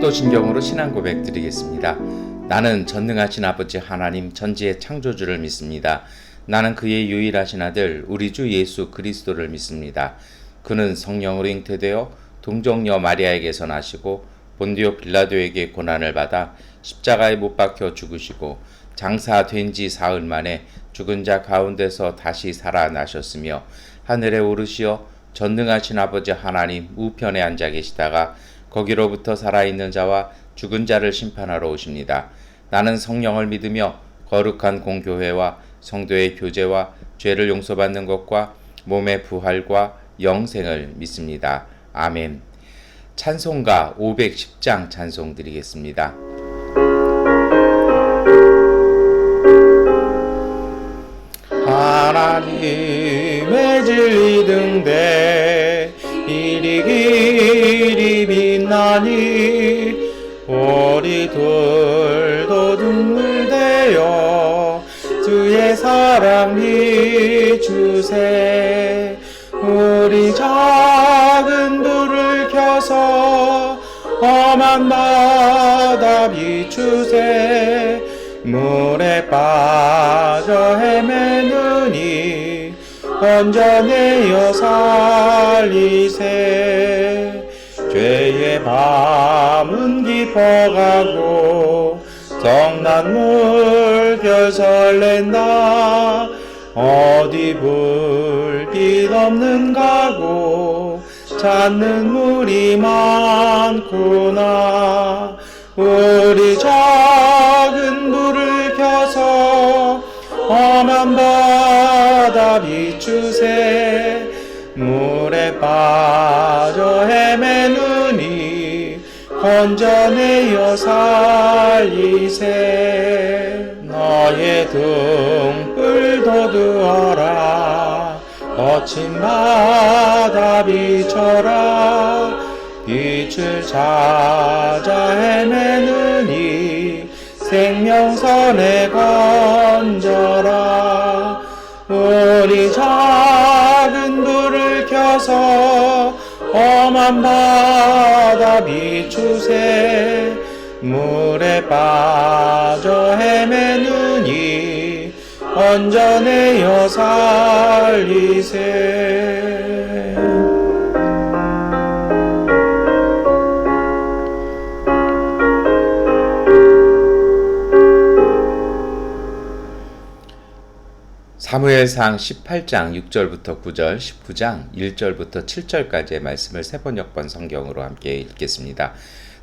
사도신경으로 신앙 고백 드리겠습니다. 나는 전능하신 아버지 하나님 전지의 창조주를 믿습니다. 나는 그의 유일하신 아들 우리 주 예수 그리스도를 믿습니다. 그는 성령으로 잉태되어 동정녀 마리아에게서 나시고 본디오 빌라도에게 고난을 받아 십자가에 못 박혀 죽으시고 장사된 지 사흘 만에 죽은 자 가운데서 다시 살아나셨으며 하늘에 오르시어 전능하신 아버지 하나님 우편에 앉아 계시다가 거기로부터 살아있는 자와 죽은 자를 심판하러 오십니다. 나는 성령을 믿으며 거룩한 공교회와 성도의 교제와 죄를 용서받는 것과 몸의 부활과 영생을 믿습니다. 아멘. 찬송가 510장 찬송 드리겠습니다. 하나님의 진리 등대 이리 길이 빛나니 우리들도 눈물되어 주의 사랑 비추세. 우리 작은 불을 켜서 험한 바다 비추세. 물에 빠져 헤매느니 건져내어 살리세. 죄의 밤은 깊어가고 성난 물결 설렌다. 어디 불빛 없는 가고 찾는 물이 많구나. 우리 작은 불을 켜서 험한 바다 비추세. 물에 빠져 헤매느니 건져내어 살리세. 너의 등불 도두어라. 거친 바다 비춰라. 빛을 찾아 헤매느니 생명선에 건져라. 우리 작은 불을 켜서 험한 바다 비추세. 물에 빠져 헤매느니 건져내어 살리세. 사무엘상 18장 6절부터 9절, 19장 1절부터 7절까지의 말씀을 세번역번 성경으로 함께 읽겠습니다.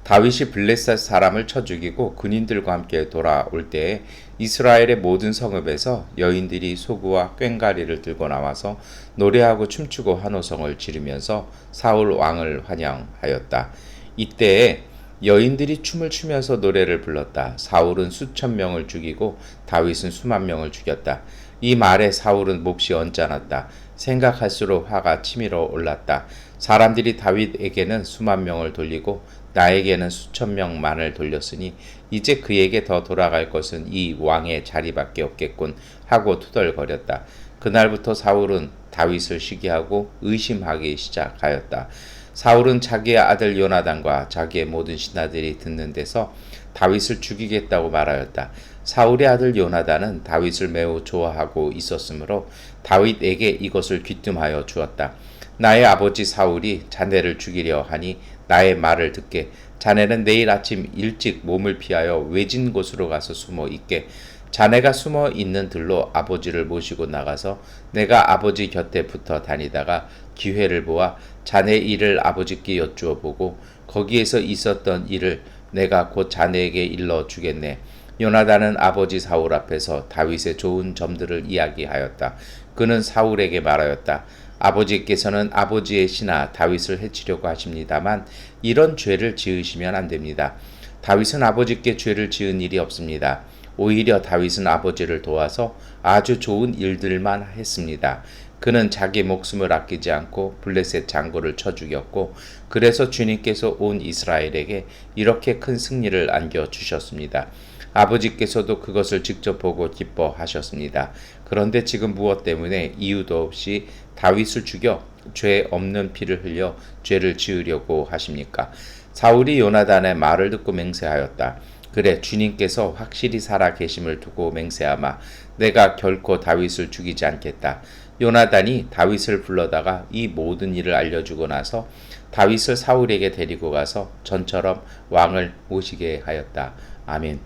다윗이 블레셋 사람을 쳐 죽이고 군인들과 함께 돌아올 때에 이스라엘의 모든 성읍에서 여인들이 소구와 꽹과리를 들고 나와서 노래하고 춤추고 환호성을 지르면서 사울 왕을 환영하였다. 이때에 여인들이 춤을 추면서 노래를 불렀다. 사울은 수천 명을 죽이고 다윗은 수만 명을 죽였다. 이 말에 사울은 몹시 언짢았다. 생각할수록 화가 치밀어 올랐다. 사람들이 다윗에게는 수만 명을 돌리고 나에게는 수천 명만을 돌렸으니 이제 그에게 더 돌아갈 것은 이 왕의 자리밖에 없겠군 하고 투덜거렸다. 그날부터 사울은 다윗을 시기하고 의심하기 시작하였다. 사울은 자기의 아들 요나단과 자기의 모든 신하들이 듣는 데서 다윗을 죽이겠다고 말하였다. 사울의 아들 요나단은 다윗을 매우 좋아하고 있었으므로 다윗에게 이것을 귀뜸하여 주었다. 나의 아버지 사울이 자네를 죽이려 하니 나의 말을 듣게. 자네는 내일 아침 일찍 몸을 피하여 외진 곳으로 가서 숨어 있게. 자네가 숨어 있는 들로 아버지를 모시고 나가서 내가 아버지 곁에 붙어 다니다가 기회를 보아 자네 일을 아버지께 여쭈어 보고 거기에서 있었던 일을 내가 곧 자네에게 일러 주겠네. 요나단은 아버지 사울 앞에서 다윗의 좋은 점들을 이야기하였다. 그는 사울에게 말하였다. 아버지께서는 아버지의 신하 다윗을 해치려고 하십니다만 이런 죄를 지으시면 안 됩니다. 다윗은 아버지께 죄를 지은 일이 없습니다. 오히려 다윗은 아버지를 도와서 아주 좋은 일들만 했습니다. 그는 자기 목숨을 아끼지 않고 블레셋 장고를 쳐 죽였고 그래서 주님께서 온 이스라엘에게 이렇게 큰 승리를 안겨주셨습니다. 아버지께서도 그것을 직접 보고 기뻐하셨습니다. 그런데 지금 무엇 때문에 이유도 없이 다윗을 죽여 죄 없는 피를 흘려 죄를 지으려고 하십니까? 사울이 요나단의 말을 듣고 맹세하였다. 그래 주님께서 확실히 살아 계심을 두고 맹세하마 내가 결코 다윗을 죽이지 않겠다. 요나단이 다윗을 불러다가 이 모든 일을 알려주고 나서 다윗을 사울에게 데리고 가서 전처럼 왕을 모시게 하였다. 아멘.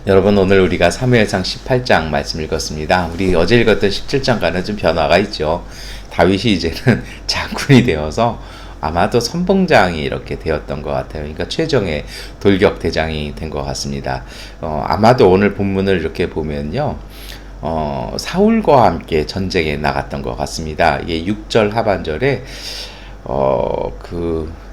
여러분 오늘 우리가 사무엘상 18장 말씀 읽었습니다. 우리 어제 읽었던 17장과는 좀 변화가 있죠. 다윗이 이제는 장군이 되어서 아마도 선봉장이 이렇게 되었던 것 같아요. 그러니까 최정의 돌격 대장이 된 것 같습니다. 아마도 오늘 본문을 이렇게 보면요. 사울과 함께 전쟁에 나갔던 것 같습니다. 이게 6절 하반절에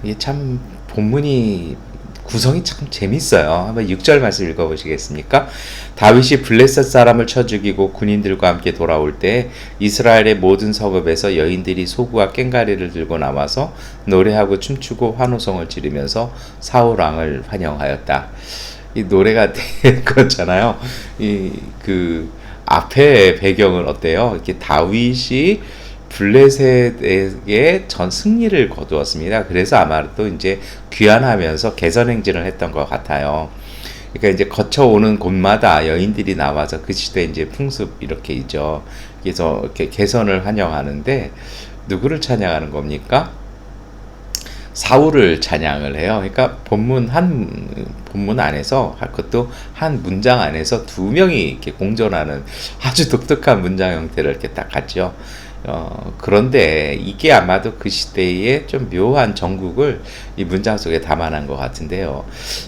이게 참 본문이 구성이 참 재밌어요. 한번 6절 말씀 읽어보시겠습니까? 다윗이 블레셋 사람을 쳐 죽이고 군인들과 함께 돌아올 때 이스라엘의 모든 성읍에서 여인들이 소구와 꽹과리를 들고 나와서 노래하고 춤추고 환호성을 지르면서 사울 왕을 환영하였다. 이 노래가 된 거잖아요. 그 앞에 배경은 어때요? 이렇게 다윗이 블레셋에게 전 승리를 거두었습니다. 그래서 아마도 이제 귀환하면서 개선 행진을 했던 것 같아요. 그러니까 이제 거쳐오는 곳마다 여인들이 나와서 그 시대 이제 풍습 이렇게 있죠. 그래서 이렇게 개선을 환영하는데 누구를 찬양하는 겁니까? 사울을 찬양을 해요. 그러니까 본문 안에서 그것도 한 문장 안에서 두 명이 이렇게 공존하는 아주 독특한 문장 형태를 이렇게 딱 갖죠. 그런데 이게 아마도 그 시대의 좀 묘한 정국을 이 문장 속에 담아낸 것 같은데요.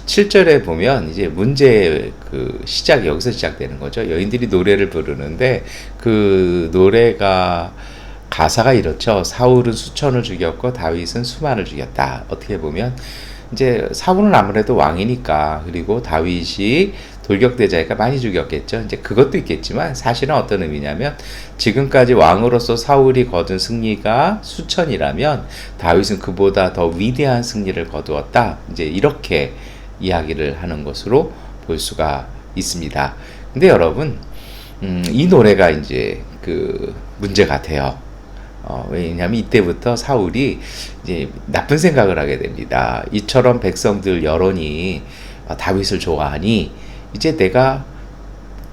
7절에 보면 이제 문제의 그 시작이 여기서 시작되는 거죠. 여인들이 노래를 부르는데 그 노래가 가사가 이렇죠. 사울은 수천을 죽였고 다윗은 수만을 죽였다. 어떻게 보면 이제 사울은 아무래도 왕이니까 그리고 다윗이 돌격대자니까 많이 죽였겠죠. 이제 그것도 있겠지만 사실은 어떤 의미냐면 지금까지 왕으로서 사울이 거둔 승리가 수천이라면 다윗은 그보다 더 위대한 승리를 거두었다. 이제 이렇게 이야기를 하는 것으로 볼 수가 있습니다. 근데 여러분, 이 노래가 이제 그 문제가 돼요. 왜냐하면 이때부터 사울이 이제 나쁜 생각을 하게 됩니다. 이처럼 백성들 여론이 다윗을 좋아하니 이제 내가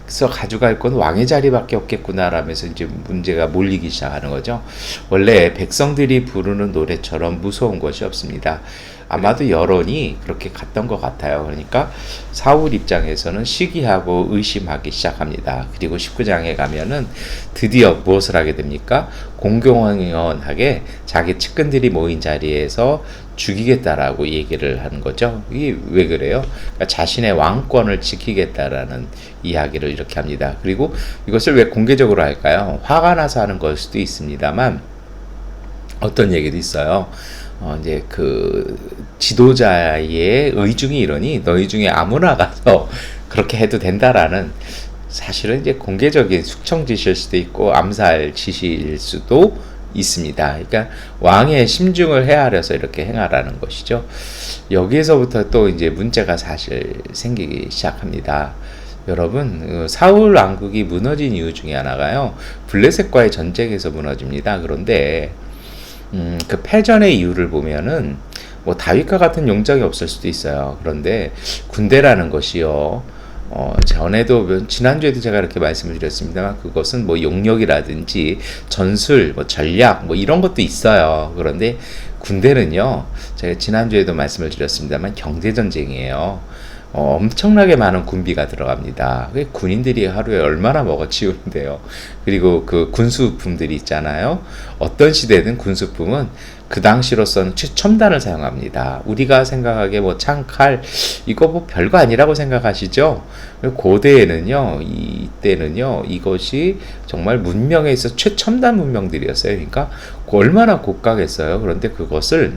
가져갈 건 왕의 자리밖에 없겠구나라면서 이제 문제가 몰리기 시작하는 거죠. 원래 백성들이 부르는 노래처럼 무서운 것이 없습니다. 아마도 여론이 그렇게 갔던 것 같아요. 그러니까 사울 입장에서는 시기하고 의심하기 시작합니다. 그리고 19장에 가면은 드디어 무엇을 하게 됩니까? 공공연하게 자기 측근들이 모인 자리에서 죽이겠다라고 얘기를 하는 거죠. 이게 왜 그래요? 그러니까 자신의 왕권을 지키겠다라는 이야기를 이렇게 합니다. 그리고 이것을 왜 공개적으로 할까요? 화가 나서 하는 걸 수도 있습니다만 어떤 얘기도 있어요. 이제 그 지도자의 의중이 이러니 너희 중에 아무나 가서 그렇게 해도 된다라는 사실은 이제 공개적인 숙청 지시일 수도 있고 암살 지시일 수도 있습니다. 그러니까 왕의 심중을 헤아려서 이렇게 행하라는 것이죠. 여기에서부터 또 이제 문제가 사실 생기기 시작합니다. 여러분, 사울 왕국이 무너진 이유 중에 하나가요, 블레셋과의 전쟁에서 무너집니다. 그런데 그 패전의 이유를 보면은 뭐 다윗과 같은 용정이 없을 수도 있어요. 그런데 군대라는 것이요, 전에도 지난주에도 제가 이렇게 말씀을 드렸습니다만 그것은 뭐 용력이라든지 전술, 뭐 전략, 뭐 이런 것도 있어요. 그런데 군대는요, 제가 지난주에도 말씀을 드렸습니다만 경제전쟁이에요. 엄청나게 많은 군비가 들어갑니다. 군인들이 하루에 얼마나 먹어치우는데요. 그리고 그 군수품들이 있잖아요. 어떤 시대든 군수품은 그 당시로서는 최첨단을 사용합니다. 우리가 생각하기에 뭐 창, 칼, 이거 뭐 별거 아니라고 생각하시죠? 고대에는요, 이때는요, 이것이 정말 문명에 있어서 최첨단 문명들이었어요. 그러니까 얼마나 고가겠어요. 그런데 그것을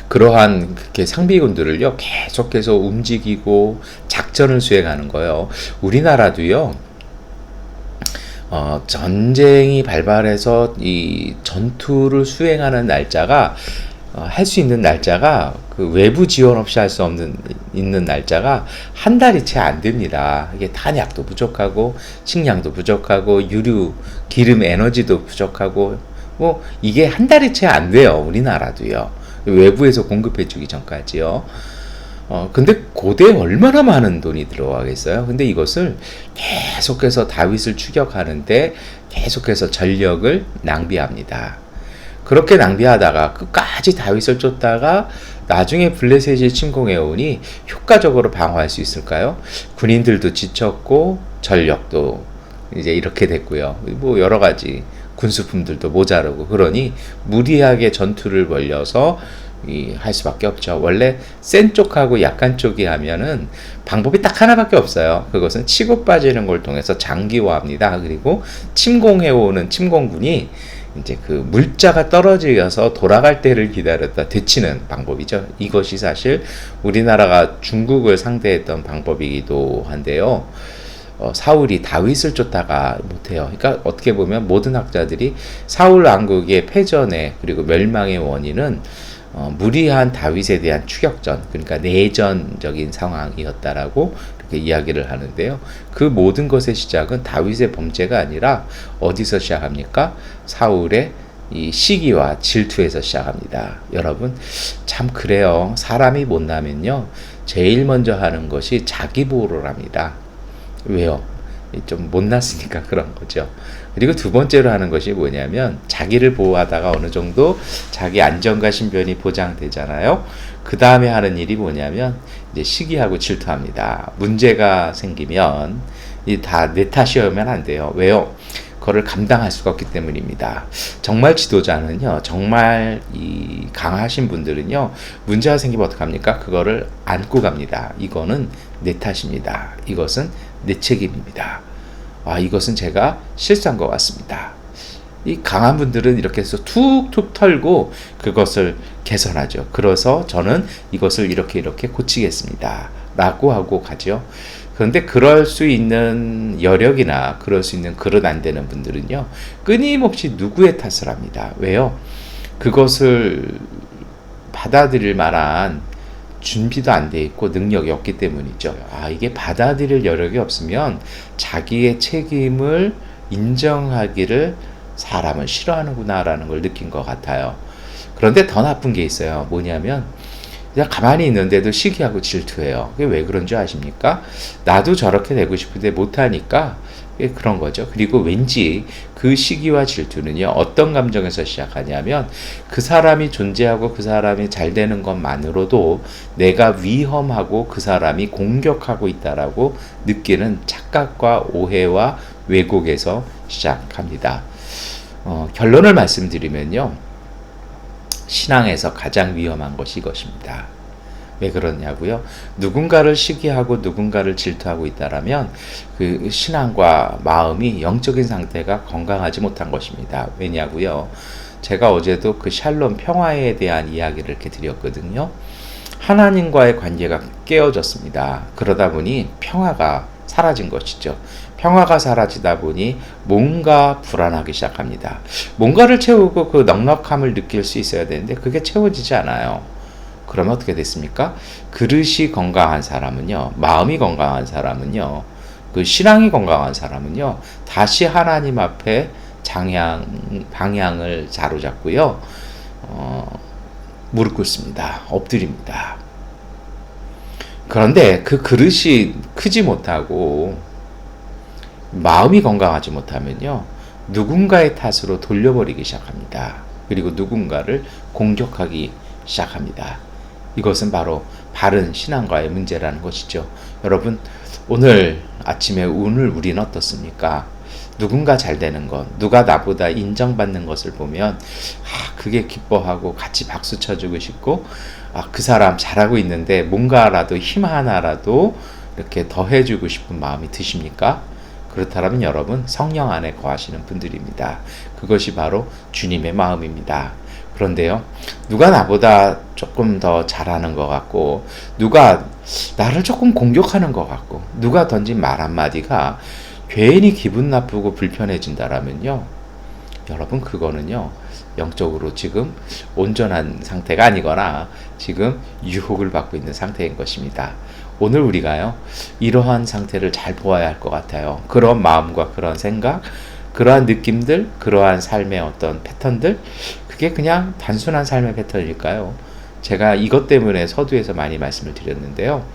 그러한 그렇게 상비군들을요 계속해서 움직이고 작전을 수행하는 거예요. 우리나라도요, 전쟁이 발발해서 이 전투를 수행하는 날짜가 할 수 있는 날짜가 그 외부 지원 없이 할 수 없는 있는 날짜가 한 달이 채 안 됩니다. 이게 탄약도 부족하고 식량도 부족하고 유류, 기름, 에너지도 부족하고 뭐 이게 한 달이 채 안 돼요. 우리나라도요. 외부에서 공급해주기 전까지요. 근데 고대에 얼마나 많은 돈이 들어가겠어요? 근데 이것을 계속해서 다윗을 추격하는데 계속해서 전력을 낭비합니다. 그렇게 낭비하다가 끝까지 다윗을 쫓다가 나중에 블레셋이 침공해 오니 효과적으로 방어할 수 있을까요? 군인들도 지쳤고 전력도 이제 이렇게 됐고요. 뭐 여러 가지 군수품들도 모자르고 그러니 무리하게 전투를 벌여서 할 수밖에 없죠. 원래 센 쪽하고 약한 쪽이 하면은 방법이 딱 하나밖에 없어요. 그것은 치고 빠지는 걸 통해서 장기화합니다. 그리고 침공해오는 침공군이 이제 그 물자가 떨어져서 돌아갈 때를 기다렸다 되치는 방법이죠. 이것이 사실 우리나라가 중국을 상대했던 방법이기도 한데요. 사울이 다윗을 쫓다가 못해요. 그러니까 어떻게 보면 모든 학자들이 사울 왕국의 패전의 그리고 멸망의 원인은 무리한 다윗에 대한 추격전, 그러니까 내전적인 상황이었다라고 이렇게 이야기를 하는데요. 그 모든 것의 시작은 다윗의 범죄가 아니라 어디서 시작합니까? 사울의 이 시기와 질투에서 시작합니다. 여러분, 참 그래요. 사람이 못나면요, 제일 먼저 하는 것이 자기 보호를 합니다. 왜요? 좀 못났으니까 그런 거죠. 그리고 두 번째로 하는 것이 뭐냐면 자기를 보호하다가 어느 정도 자기 안전과 신변이 보장되잖아요. 그 다음에 하는 일이 뭐냐면 이제 시기하고 질투합니다. 문제가 생기면 다 내 탓이면 안 돼요. 왜요? 그거를 감당할 수가 없기 때문입니다. 정말 지도자는요, 정말 이 강하신 분들은요, 문제가 생기면 어떡합니까? 그거를 안고 갑니다. 이거는 내 탓입니다. 이것은 내 책임입니다. 이것은 제가 실수한 것 같습니다. 이 강한 분들은 이렇게 해서 툭툭 털고 그것을 개선하죠. 그래서 저는 이것을 이렇게 고치겠습니다. 라고 하고 가죠. 그런데 그럴 수 있는 여력이나 그럴 수 있는 그릇 안 되는 분들은요, 끊임없이 누구의 탓을 합니다. 왜요? 그것을 받아들일 만한 준비도 안 돼 있고 능력이 없기 때문이죠. 이게 받아들일 여력이 없으면 자기의 책임을 인정하기를 사람은 싫어하는구나라는 걸 느낀 것 같아요. 그런데 더 나쁜 게 있어요. 뭐냐면 그냥 가만히 있는데도 시기하고 질투해요. 그게 왜 그런 줄 아십니까? 나도 저렇게 되고 싶은데 못하니까 그런 거죠. 그리고 왠지 그 시기와 질투는요, 어떤 감정에서 시작하냐면 그 사람이 존재하고 그 사람이 잘 되는 것만으로도 내가 위험하고 그 사람이 공격하고 있다라고 느끼는 착각과 오해와 왜곡에서 시작합니다. 결론을 말씀드리면요, 신앙에서 가장 위험한 것이 이것입니다. 왜 그러냐고요? 누군가를 시기하고 누군가를 질투하고 있다라면 그 신앙과 마음이 영적인 상태가 건강하지 못한 것입니다. 왜냐고요? 제가 어제도 그 샬롬 평화에 대한 이야기를 이렇게 드렸거든요. 하나님과의 관계가 깨어졌습니다. 그러다 보니 평화가 사라진 것이죠. 평화가 사라지다 보니 뭔가 불안하기 시작합니다. 뭔가를 채우고 그 넉넉함을 느낄 수 있어야 되는데 그게 채워지지 않아요. 그러면 어떻게 됐습니까? 그릇이 건강한 사람은요, 마음이 건강한 사람은요, 그 신앙이 건강한 사람은요, 다시 하나님 앞에 방향을 자로잡고요, 무릎 꿇습니다. 엎드립니다. 그런데 그 그릇이 크지 못하고 마음이 건강하지 못하면요, 누군가의 탓으로 돌려버리기 시작합니다. 그리고 누군가를 공격하기 시작합니다. 이것은 바로 바른 신앙과의 문제라는 것이죠. 여러분, 오늘 아침에 오늘 우리는 어떻습니까? 누군가 잘 되는 것, 누가 나보다 인정받는 것을 보면 그게 기뻐하고 같이 박수 쳐주고 싶고, 그 사람 잘하고 있는데 뭔가라도 힘 하나라도 이렇게 더 해주고 싶은 마음이 드십니까? 그렇다면 여러분, 성령 안에 거하시는 분들입니다. 그것이 바로 주님의 마음입니다. 그런데요, 누가 나보다 조금 더 잘하는 것 같고, 누가 나를 조금 공격하는 것 같고, 누가 던진 말 한마디가 괜히 기분 나쁘고 불편해진다라면요, 여러분, 그거는요, 영적으로 지금 온전한 상태가 아니거나 지금 유혹을 받고 있는 상태인 것입니다. 오늘 우리가요, 이러한 상태를 잘 보아야 할 것 같아요. 그런 마음과 그런 생각, 그러한 느낌들, 그러한 삶의 어떤 패턴들, 그게 그냥 단순한 삶의 패턴일까요? 제가 이것 때문에 서두에서 많이 말씀을 드렸는데요.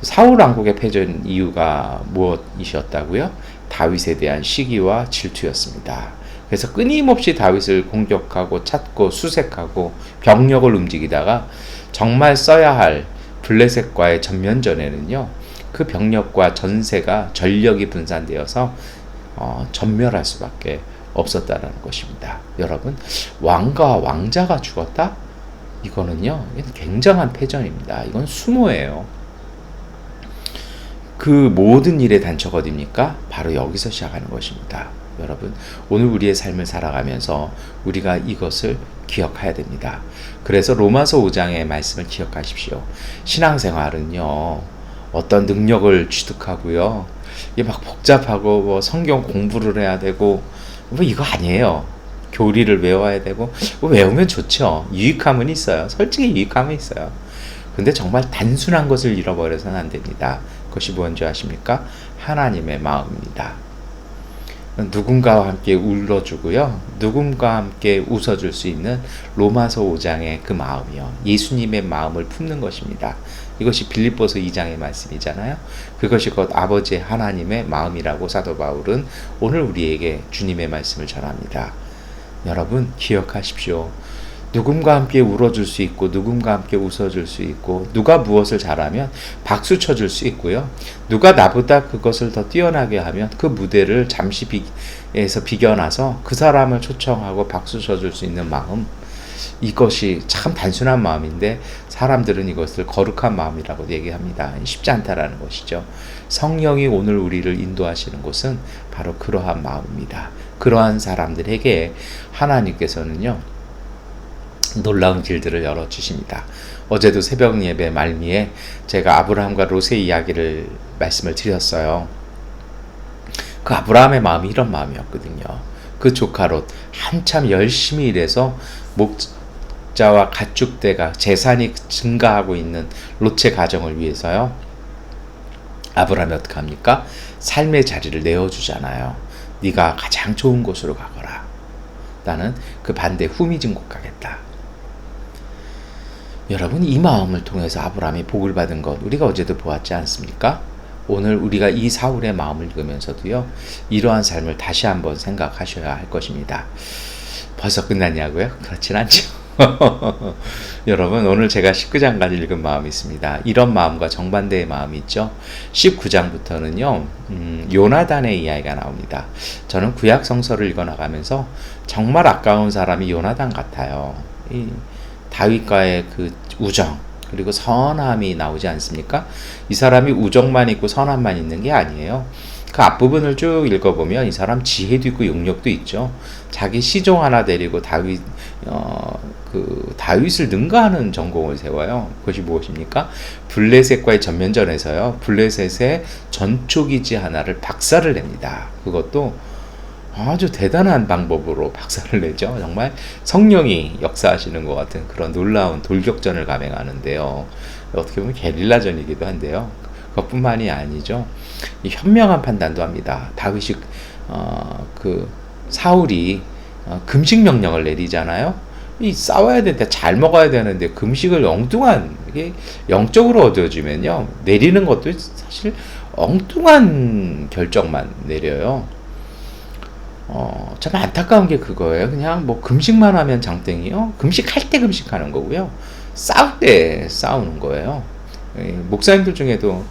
사울 왕국의 패전 이유가 무엇이었다고요? 다윗에 대한 시기와 질투였습니다. 그래서 끊임없이 다윗을 공격하고 찾고 수색하고 병력을 움직이다가 정말 써야 할 블레셋과의 전면전에는요, 그 병력과 전세가 전력이 분산되어서 전멸할 수밖에 없었다는 것입니다. 여러분, 왕과 왕자가 죽었다? 이거는요, 굉장한 패전입니다. 이건 수모예요. 그 모든 일의 단초가 어디입니까? 바로 여기서 시작하는 것입니다. 여러분, 오늘 우리의 삶을 살아가면서 우리가 이것을 기억해야 됩니다. 그래서 로마서 5장의 말씀을 기억하십시오. 신앙생활은요, 어떤 능력을 취득하고요, 이게 막 복잡하고 뭐 성경 공부를 해야 되고 뭐 이거 아니에요. 교리를 외워야 되고 뭐 외우면 좋죠. 유익함은 있어요. 솔직히 유익함은 있어요. 근데 정말 단순한 것을 잃어버려서는 안 됩니다. 그것이 뭔지 아십니까? 하나님의 마음입니다. 누군가와 함께 울어주고요, 누군가와 함께 웃어줄 수 있는 로마서 5장의 그 마음이요, 예수님의 마음을 품는 것입니다. 이것이 빌립보서 2장의 말씀이잖아요. 그것이 곧 아버지 하나님의 마음이라고 사도 바울은 오늘 우리에게 주님의 말씀을 전합니다. 여러분, 기억하십시오. 누군가 함께 울어줄 수 있고 누군가 함께 웃어줄 수 있고, 누가 무엇을 잘하면 박수 쳐줄 수 있고요, 누가 나보다 그것을 더 뛰어나게 하면 그 무대를 잠시 비겨놔서 그 사람을 초청하고 박수 쳐줄 수 있는 마음, 이것이 참 단순한 마음인데 사람들은 이것을 거룩한 마음이라고 얘기합니다. 쉽지 않다라는 것이죠. 성령이 오늘 우리를 인도하시는 곳은 바로 그러한 마음입니다. 그러한 사람들에게 하나님께서는요, 놀라운 길들을 열어주십니다. 어제도 새벽 예배 말미에 제가 아브라함과 롯의 이야기를 말씀을 드렸어요. 그 아브라함의 마음이 이런 마음이었거든요. 그 조카 롯 한참 열심히 일해서 목자와 가축대가 재산이 증가하고 있는 롯의 가정을 위해서요, 아브라함이 어떻게 합니까? 삶의 자리를 내어주잖아요. 네가 가장 좋은 곳으로 가거라. 나는 그 반대 후미진국 가겠다. 여러분, 이 마음을 통해서 아브라함이 복을 받은 것 우리가 어제도 보았지 않습니까? 오늘 우리가 이 사울의 마음을 읽으면서도요, 이러한 삶을 다시 한번 생각하셔야 할 것입니다. 벌써 끝났냐고요? 그렇진 않죠. 여러분, 오늘 제가 19장까지 읽은 마음이 있습니다. 이런 마음과 정반대의 마음이 있죠. 19장부터는요, 요나단의 이야기가 나옵니다. 저는 구약 성서를 읽어나가면서 정말 아까운 사람이 요나단 같아요. 이 다윗과의 그 우정, 그리고 선함이 나오지 않습니까? 이 사람이 우정만 있고 선함만 있는 게 아니에요. 그 앞부분을 쭉 읽어보면 이 사람 지혜도 있고 용력도 있죠. 자기 시종 하나 데리고 다윗을 능가하는 전공을 세워요. 그것이 무엇입니까? 블레셋과의 전면전에서요, 블레셋의 전초기지 하나를 박살을 냅니다. 그것도 아주 대단한 방법으로 박살을 내죠. 정말 성령이 역사하시는 것 같은 그런 놀라운 돌격전을 감행하는데요. 어떻게 보면 게릴라전이기도 한데요. 그것뿐만이 아니죠. 이 현명한 판단도 합니다. 다윗이 사울이 금식 명령을 내리잖아요. 이 싸워야 되는데, 잘 먹어야 되는데 금식을 이게 영적으로 얻어지면요, 내리는 것도 사실 엉뚱한 결정만 내려요. 참 안타까운 게 그거예요. 그냥 뭐 금식만 하면 장땡이요, 금식할 때 금식하는 거고요, 싸울 때 싸우는 거예요. 목사님들 중에도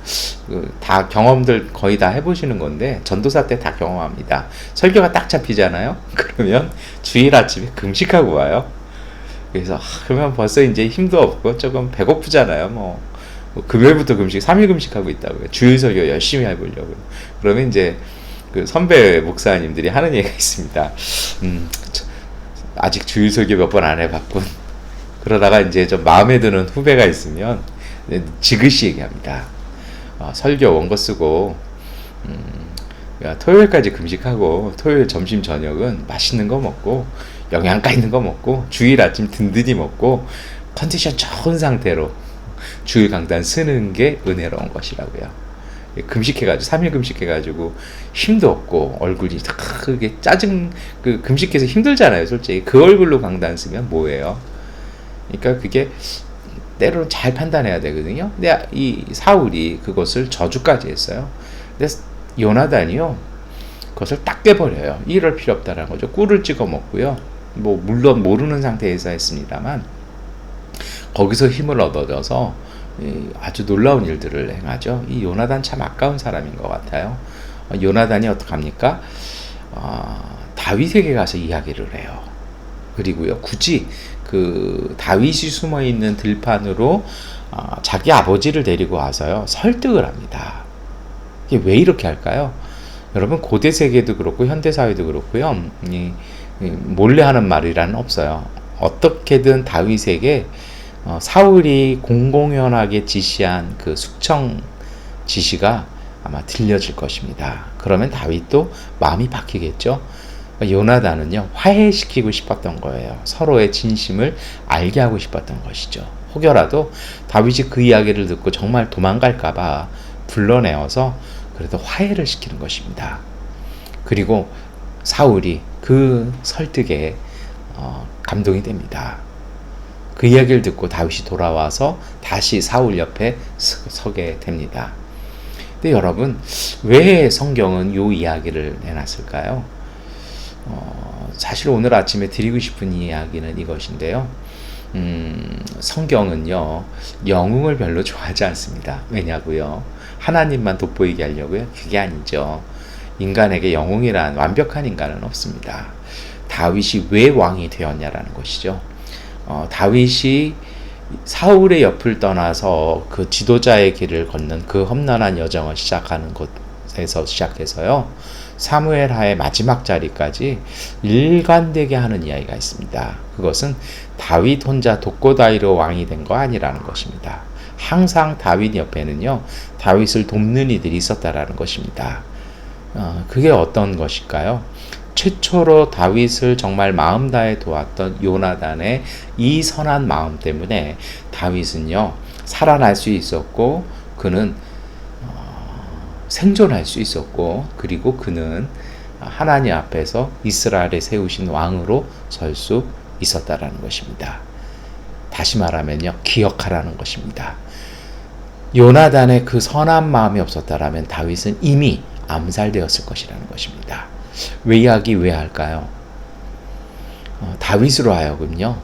다 경험들 거의 다 해보시는 건데, 전도사 때 다 경험합니다. 설교가 딱 잡히잖아요. 그러면 주일 아침에 금식하고 와요. 그래서 그러면 벌써 이제 힘도 없고 조금 배고프잖아요. 뭐 금요일부터 금식, 3일 금식하고 있다고요. 주일 설교 열심히 해보려고. 그러면 이제 그 선배 목사님들이 하는 얘기가 있습니다. 아직 주일 설교 몇 번 안 해봤군. 그러다가 이제 좀 마음에 드는 후배가 있으면 지그시 얘기합니다. 설교 원고 쓰고 토요일까지 금식하고, 토요일 점심 저녁은 맛있는 거 먹고 영양가 있는 거 먹고 주일 아침 든든히 먹고 컨디션 좋은 상태로 주일 강단 쓰는 게 은혜로운 것이라고요. 금식해가지고 3일 금식해가지고 힘도 없고 얼굴이 크게 금식해서 힘들잖아요. 솔직히 그 얼굴로 강단 쓰면 뭐예요? 그러니까 그게 때로는 잘 판단해야 되거든요. 근데 이 사울이 그것을 저주까지 했어요. 근데 요나단이요, 그것을 딱 깨버려요. 이럴 필요 없다라는 거죠. 꿀을 찍어 먹고요. 뭐 물론 모르는 상태에서 했습니다만 거기서 힘을 얻어져서 아주 놀라운 일들을 행하죠. 이 요나단 참 아까운 사람인 것 같아요. 요나단이 어떡합니까? 다윗에게 가서 이야기를 해요. 그리고요, 굳이 그 다윗이 숨어 있는 들판으로 자기 아버지를 데리고 와서요, 설득을 합니다. 이게 왜 이렇게 할까요? 여러분, 고대 세계도 그렇고 현대 사회도 그렇고요, 몰래 하는 말이라는 없어요. 어떻게든 다윗에게 사울이 공공연하게 지시한 그 숙청 지시가 아마 들려질 것입니다. 그러면 다윗도 마음이 바뀌겠죠. 요나단은요, 화해시키고 싶었던 거예요. 서로의 진심을 알게 하고 싶었던 것이죠. 혹여라도 다윗이 그 이야기를 듣고 정말 도망갈까봐 불러내어서 그래도 화해를 시키는 것입니다. 그리고 사울이 그 설득에 감동이 됩니다. 그 이야기를 듣고 다윗이 돌아와서 다시 사울 옆에 서게 됩니다. 근데 여러분, 왜 성경은 이 이야기를 내놨을까요? 사실 오늘 아침에 드리고 싶은 이야기는 이것인데요. 성경은요, 영웅을 별로 좋아하지 않습니다. 왜냐고요? 하나님만 돋보이게 하려고요? 그게 아니죠. 인간에게 영웅이란 완벽한 인간은 없습니다. 다윗이 왜 왕이 되었냐라는 것이죠. 다윗이 사울의 옆을 떠나서 그 지도자의 길을 걷는 그 험난한 여정을 시작하는 곳에서 시작해서요, 사무엘하의 마지막 자리까지 일관되게 하는 이야기가 있습니다. 그것은 다윗 혼자 독고다이로 왕이 된 거 아니라는 것입니다. 항상 다윗 옆에는요, 다윗을 돕는 이들이 있었다라는 것입니다. 그게 어떤 것일까요? 최초로 다윗을 정말 마음 다해 도왔던 요나단의 이 선한 마음 때문에 다윗은요, 살아날 수 있었고, 그는 생존할 수 있었고, 그리고 그는 하나님 앞에서 이스라엘에 세우신 왕으로 설 수 있었다라는 것입니다. 다시 말하면요, 기억하라는 것입니다. 요나단의 그 선한 마음이 없었다라면 다윗은 이미 암살되었을 것이라는 것입니다. 왜 이야기 왜 할까요? 다윗으로 하여금요,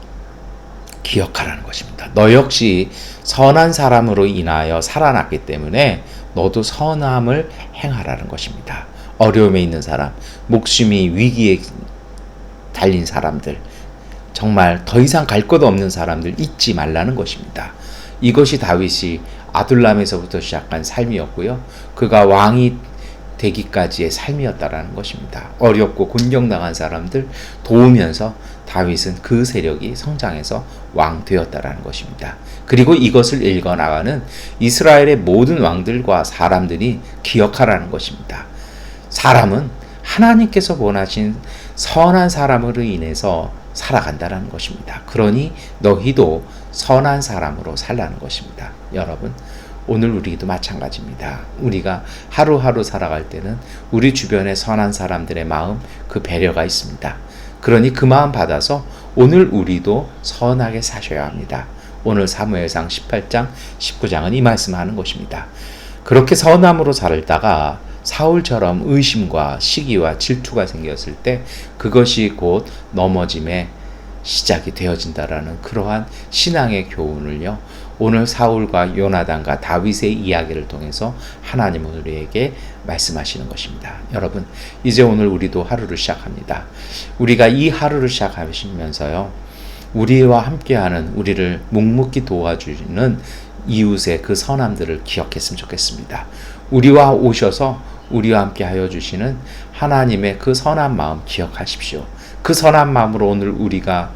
기억하라는 것입니다. 너 역시 선한 사람으로 인하여 살아났기 때문에 너도 선함을 행하라는 것입니다. 어려움에 있는 사람, 목숨이 위기에 달린 사람들, 정말 더 이상 갈 곳 없는 사람들 잊지 말라는 것입니다. 이것이 다윗이 아둘람에서부터 시작한 삶이었고요, 그가 왕이 되기까지의 삶이었다라는 것입니다. 어렵고 곤경당한 사람들 도우면서 다윗은 그 세력이 성장해서 왕 되었다라는 것입니다. 그리고 이것을 읽어나가는 이스라엘의 모든 왕들과 사람들이 기억하라는 것입니다. 사람은 하나님께서 원하신 선한 사람으로 인해서 살아간다는 것입니다. 그러니 너희도 선한 사람으로 살라는 것입니다. 여러분, 오늘 우리도 마찬가지입니다. 우리가 하루하루 살아갈 때는 우리 주변에 선한 사람들의 마음, 그 배려가 있습니다. 그러니 그 마음 받아서 오늘 우리도 선하게 사셔야 합니다. 오늘 사무엘상 18장, 19장은 이 말씀하는 것입니다. 그렇게 선함으로 살다가 사울처럼 의심과 시기와 질투가 생겼을 때 그것이 곧 넘어짐의 시작이 되어진다라는 그러한 신앙의 교훈을요, 오늘 사울과 요나단과 다윗의 이야기를 통해서 하나님은 우리에게 말씀하시는 것입니다. 여러분, 이제 오늘 우리도 하루를 시작합니다. 우리가 이 하루를 시작하시면서요, 우리와 함께하는, 우리를 묵묵히 도와주는 이웃의 그 선함들을 기억했으면 좋겠습니다. 우리와 오셔서 우리와 함께 하여 주시는 하나님의 그 선한 마음 기억하십시오. 그 선한 마음으로 오늘 우리가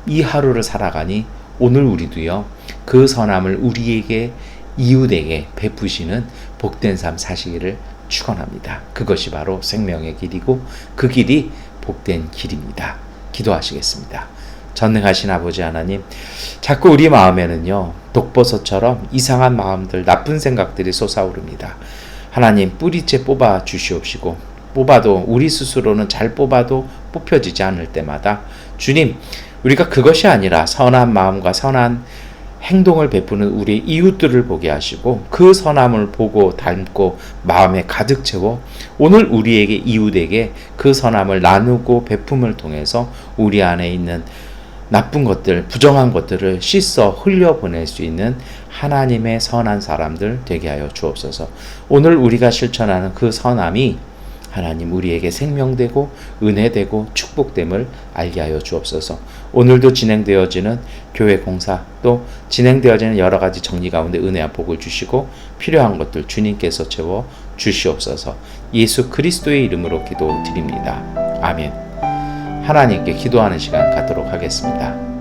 이 하루를 살아가니 오늘 우리도요, 그 선함을 우리에게, 이웃에게 베푸시는 복된 삶 사시기를 축원합니다. 그것이 바로 생명의 길이고 그 길이 복된 길입니다. 기도하시겠습니다. 전능하신 아버지 하나님, 자꾸 우리 마음에는요, 독버섯처럼 이상한 마음들, 나쁜 생각들이 솟아오릅니다. 하나님, 뿌리째 뽑아 주시옵시고, 뽑아도 우리 스스로는 잘 뽑아도 뽑혀지지 않을 때마다 주님, 우리가 그것이 아니라 선한 마음과 선한 행동을 베푸는 우리 이웃들을 보게 하시고 그 선함을 보고 닮고 마음에 가득 채워 오늘 우리에게 이웃에게 그 선함을 나누고 베품을 통해서 우리 안에 있는 나쁜 것들, 부정한 것들을 씻어 흘려보낼 수 있는 하나님의 선한 사람들 되게 하여 주옵소서. 오늘 우리가 실천하는 그 선함이 하나님 우리에게 생명되고 은혜되고 축복됨을 알게 하여 주옵소서. 오늘도 진행되어지는 교회 공사 또 진행되어지는 여러 가지 정리 가운데 은혜와 복을 주시고 필요한 것들 주님께서 채워 주시옵소서. 예수 그리스도의 이름으로 기도드립니다. 아멘. 하나님께 기도하는 시간 갖도록 하겠습니다.